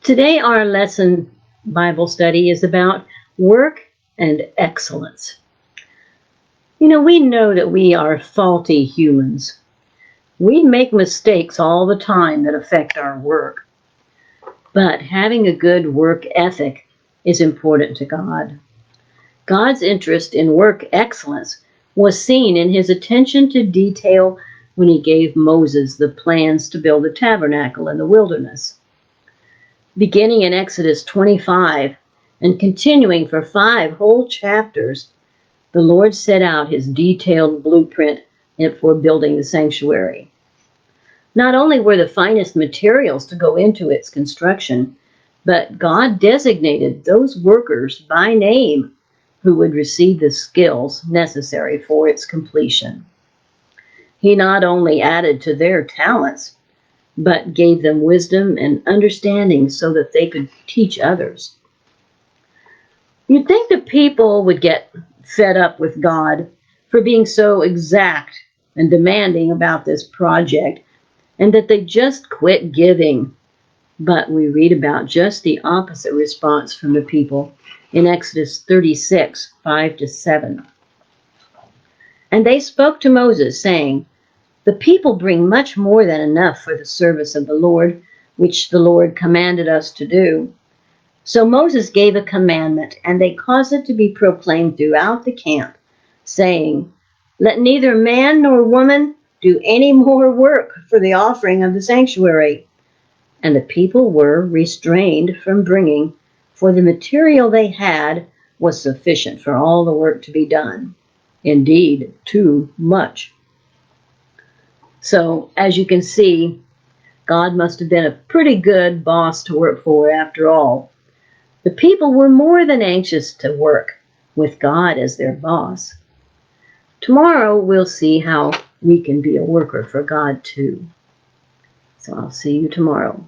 Today, our lesson Bible study is about work and excellence. We know that we are faulty humans. We make mistakes all the time that affect our work. But having a good work ethic is important to God. God's interest in work excellence was seen in his attention to detail when he gave Moses the plans to build the tabernacle in the wilderness. Beginning in Exodus 25 and continuing for 5 whole chapters, the Lord set out his detailed blueprint for building the sanctuary. Not only were the finest materials to go into its construction, but God designated those workers by name who would receive the skills necessary for its completion. He not only added to their talents, but gave them wisdom and understanding so that they could teach others. You'd think the people would get fed up with God for being so exact and demanding about this project, and that they just quit giving. But we read about just the opposite response from the people in Exodus 36, 5-7. And they spoke to Moses, saying, "The people bring much more than enough for the service of the Lord, which the Lord commanded us to do." So Moses gave a commandment, and they caused it to be proclaimed throughout the camp, saying, "Let neither man nor woman do any more work for the offering of the sanctuary." And the people were restrained from bringing, for the material they had was sufficient for all the work to be done. Indeed, too much. So, as you can see, God must have been a pretty good boss to work for after all. The people were more than anxious to work with God as their boss. Tomorrow, we'll see how we can be a worker for God too. So I'll see you tomorrow.